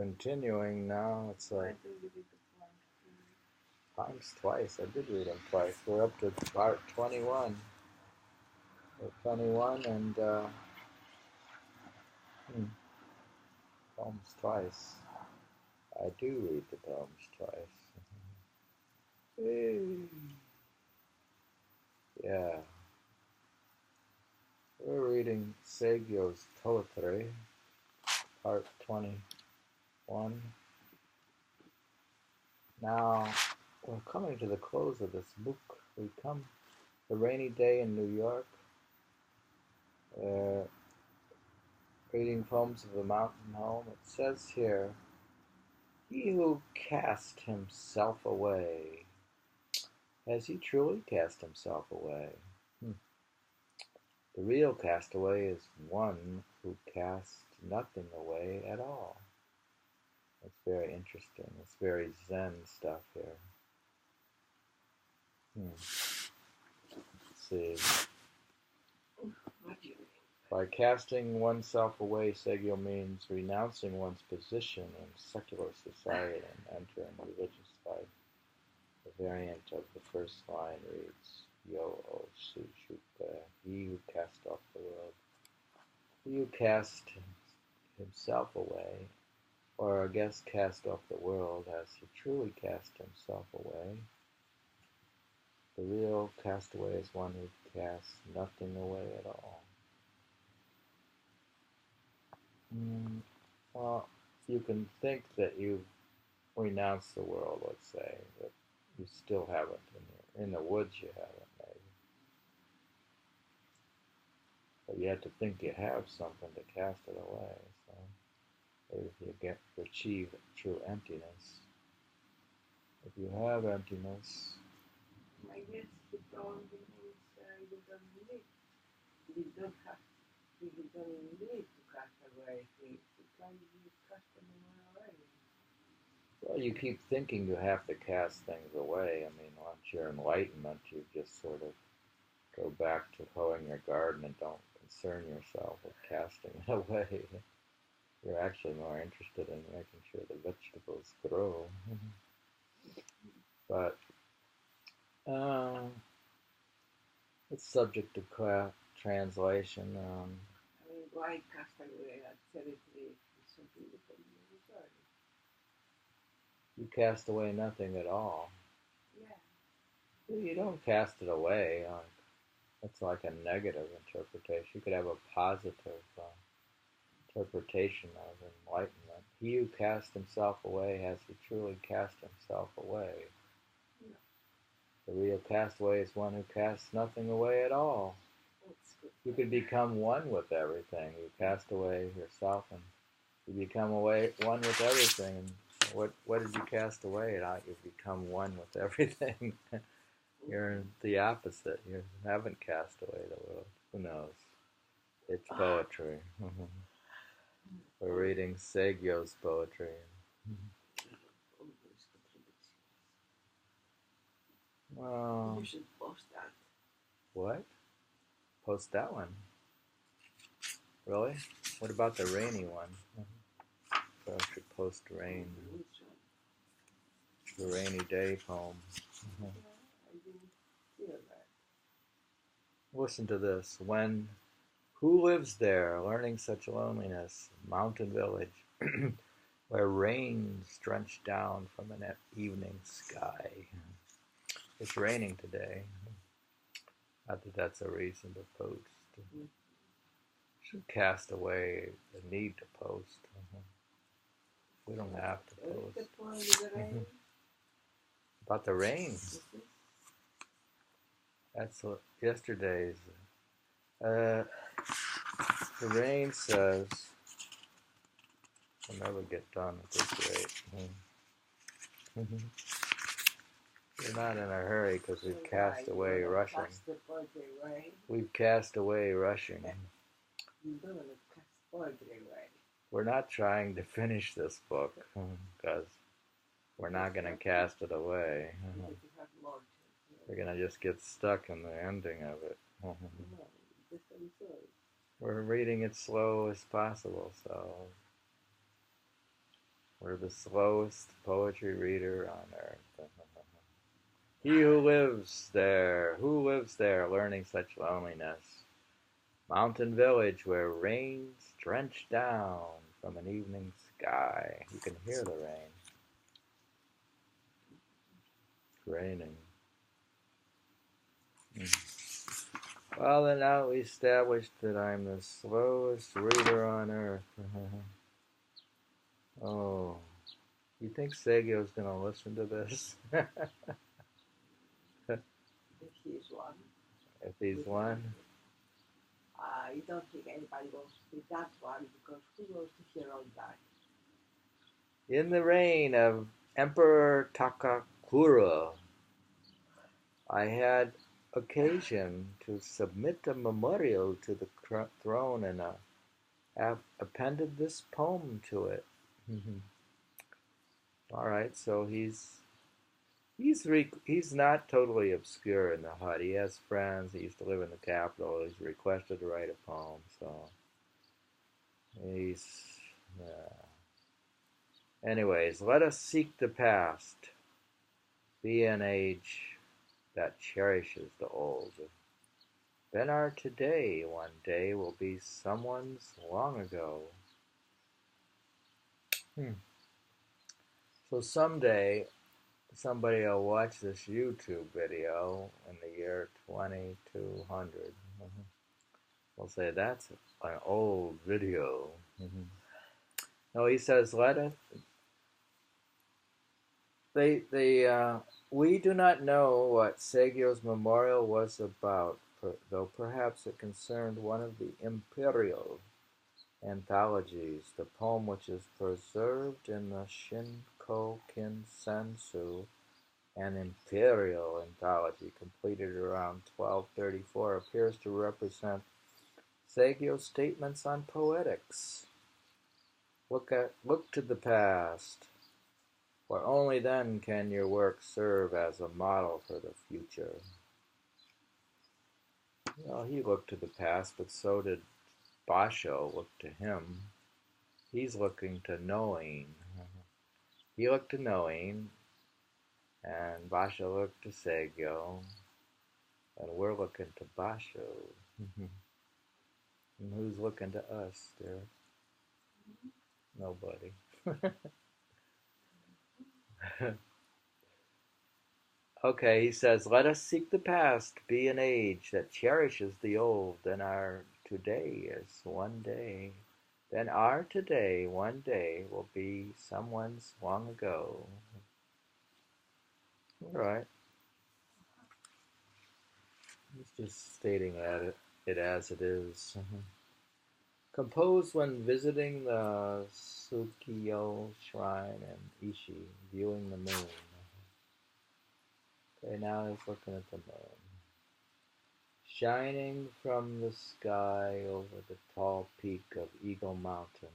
continuing now. It's like Poems twice. I did read them twice. We're up to part 21. We're 21 and poems twice. I do read the poems twice. Yeah. We're reading Saigyo's Poetry, part 21. Now, we're coming to the close of this book. We come the rainy day in New York, reading poems of the mountain home. It says here, he who cast himself away. Has he truly cast himself away? The real castaway is one who casts nothing away at all. It's very interesting. It's very Zen stuff here. Let's see. By casting oneself away, Saigyo means renouncing one's position in secular society and entering religious life. The variant of the first line reads, Yo o su shuka, he who cast off the world. He who cast himself away, or I guess cast off the world, has he truly cast himself away? The real castaway is one who casts nothing away at all. Well, you can think that you've renounced the world, let's say, but you still haven't. In the woods you haven't, maybe. But you have to think you have something to cast it away. So if you get to achieve true emptiness. If you have emptiness, I guess the problem is you don't need. You don't have. You don't need to cast away things because you cast them away. well, you keep thinking you have to cast things away. I mean, once you're enlightenment, you just sort of go back to hoeing your garden and don't concern yourself with casting it away. You're actually more interested in making sure the vegetables grow. But it's subject to translation. I mean, why cast away at 73 is something different. You cast away nothing at all. Yeah. You don't cast it away. It's like a negative interpretation. You could have a positive interpretation of enlightenment. He who cast himself away, has he truly cast himself away? No. The real castaway is one who casts nothing away at all. You could become one with everything. You cast away yourself and you become one with everything. And what did you cast away? You become one with everything. You're the opposite. You haven't cast away the world. Who knows? It's poetry. We're reading Saigyo's poetry. Well, you should post that. What? Post that one? Really? What about the rainy one? So I should post rain. The rainy day poem. Yeah, I didn't feel that. Listen to this. Who lives there, learning such loneliness? Mountain village, where rains drench down from an evening sky. It's raining today. Not that that's a reason to post. Should cast away the need to post. We don't have to post. About the rain. That's yesterday's. The rain says, we'll never get done at this rate. We're not in a hurry because we've cast away rushing. We've cast away rushing. We're not trying to finish this book because we're not going to cast it away. We're going to just get stuck in the ending of it. We're reading it slow as possible, so We're the slowest poetry reader on earth. He who lives there, learning such loneliness. Mountain village where rains drench down from an evening sky. You can hear the rain. It's raining. Well, then now we established that I'm the slowest reader on earth. Oh, you think Saigyo's going to listen to this? If he's one. If he's one? I don't think anybody wants to be that one, because who wants to hear all that? In the reign of Emperor Takakura, I had occasion to submit a memorial to the throne, and have appended this poem to it. All right, so he's not totally obscure in the hut. He has friends. He used to live in the capital. He's requested to write a poem, so he's. Anyways, let us seek the past. Be an age that cherishes the old. Then our today one day will be someone's long ago. So someday somebody will watch this YouTube video in the year 2200. We'll say that's an old video. No, he says, let us. We do not know what Saigyo's memorial was about, though perhaps it concerned one of the imperial anthologies, the poem which is preserved in the Shinkokin Sensu, an imperial anthology completed around 1234, appears to represent Saigyo's statements on poetics. Look to the past, for only then can your work serve as a model for the future. Well, he looked to the past, but so did Basho look to him. He's looking to knowing. He looked to knowing, and Basho looked to Saigyo, and we're looking to Basho. And who's looking to us, dear? Nobody. Okay, he says, let us seek the past, be an age that cherishes the old, then our today is one day. Then our today, one day, will be someone's long ago. All right. He's just stating it as it is. Composed when visiting the Tsukiyo shrine in Ishi, viewing the moon. Okay, now he's looking at the moon. Shining from the sky over the tall peak of Eagle Mountain,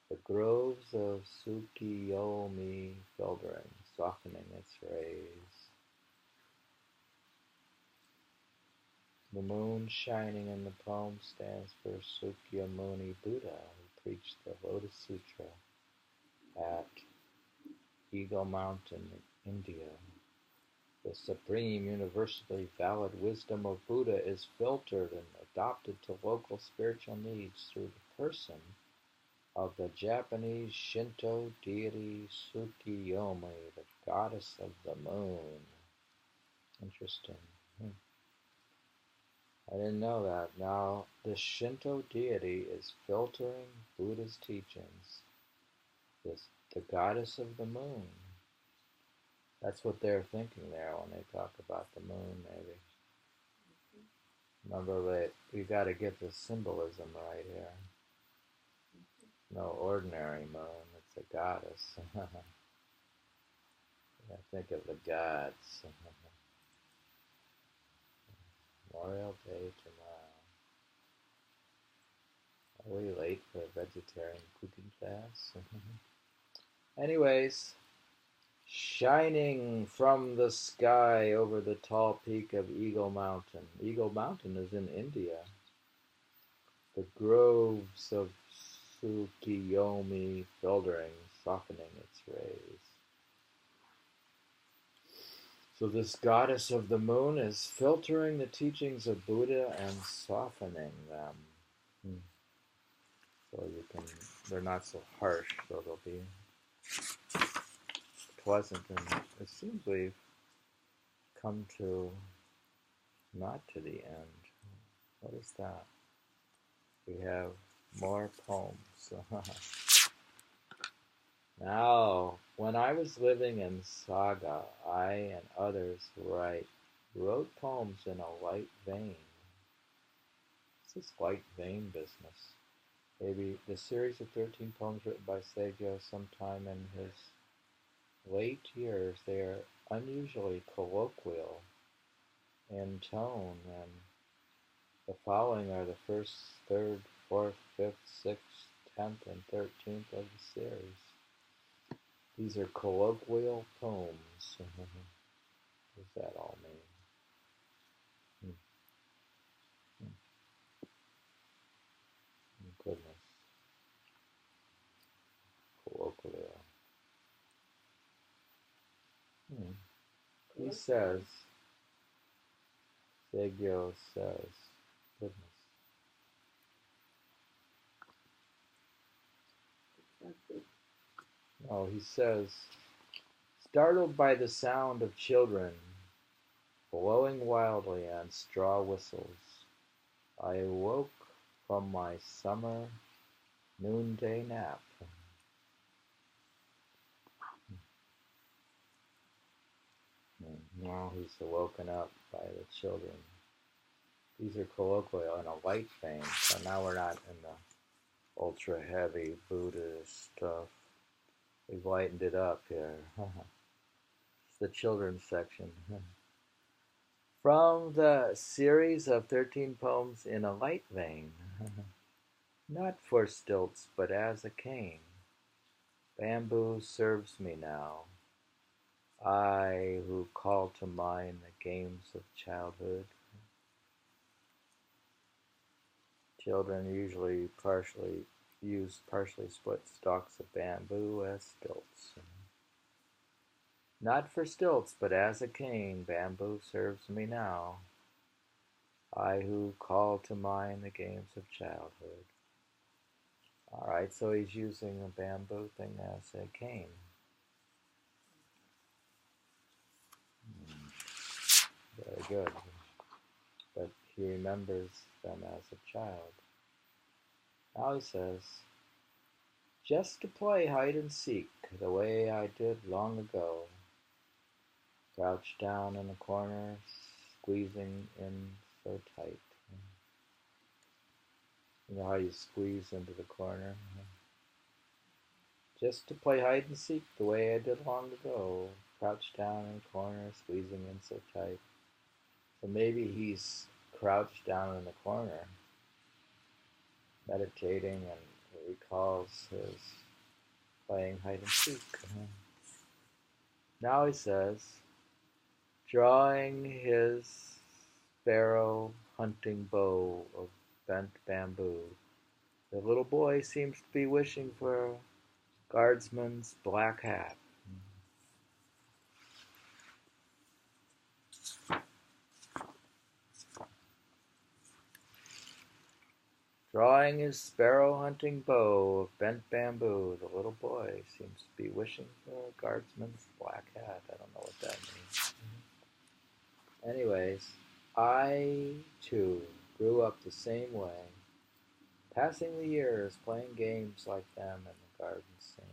the groves of Tsukiyomi filtering, softening its rays. The moon shining in the poem stands for Sakyamuni Buddha, who preached the Lotus Sutra at Eagle Mountain, India. The supreme, universally valid wisdom of Buddha is filtered and adopted to local spiritual needs through the person of the Japanese Shinto deity Tsukiyomi, the goddess of the moon. Interesting. I didn't know that. Now, the Shinto deity is filtering Buddha's teachings. The goddess of the moon. That's what they're thinking there when they talk about the moon, maybe. Remember, we got to get the symbolism right here. No ordinary moon, it's a goddess. I think of the gods. Memorial Day tomorrow. Are we late for a vegetarian cooking class? Anyways, shining from the sky over the tall peak of Eagle Mountain. Eagle Mountain is in India. The groves of Tsukiyomi filterings, softening its rays. So this goddess of the moon is filtering the teachings of Buddha and softening them. So they're not so harsh, so they'll be pleasant. And it seems we've come to, not to the end. What is that? We have more poems. Now, when I was living in Saga, I and others wrote poems in a light vein. What's this light vein business? Maybe the series of 13 poems written by Saigyo sometime in his late years. They are unusually colloquial in tone, and the following are the first, third, fourth, fifth, sixth, 10th, and 13th of the series. These are colloquial poems. What does that all mean? Goodness. Colloquial. He says, Saigyo says, goodness. Oh, he says, startled by the sound of children blowing wildly on straw whistles, I awoke from my summer noonday nap. Now he's awoken up by the children. These are colloquial in a light vein, so now we're not in the ultra heavy Buddhist stuff. We've lightened it up here. It's the children's section. From the series of 13 poems in a light vein, not for stilts, but as a cane, bamboo serves me now. I who call to mind the games of childhood. Children usually use partially split stalks of bamboo as stilts. Not for stilts, but as a cane, bamboo serves me now. I who call to mind the games of childhood. Alright, so he's using a bamboo thing as a cane. Very good. But he remembers them as a child. Now he says, just to play hide and seek the way I did long ago. Crouched down in the corner, squeezing in so tight. You know how you squeeze into the corner? Just to play hide and seek the way I did long ago. Crouched down in the corner, squeezing in so tight. So maybe he's crouched down in the corner, meditating, and recalls his playing hide and seek. Now he says, drawing his sparrow hunting bow of bent bamboo, the little boy seems to be wishing for a guardsman's black hat. Drawing his sparrow hunting bow of bent bamboo, the little boy seems to be wishing for a guardsman's black hat. I don't know what that means. Anyways, I, too, grew up the same way, passing the years playing games like them in the garden sand.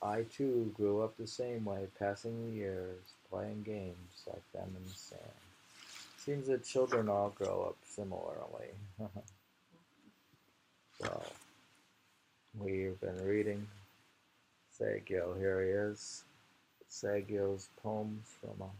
I, too, grew up the same way, passing the years playing games like them in the sand. Seems that children all grow up similarly. So, we've been reading Saigyo. Here he is. Saigyo's poems from a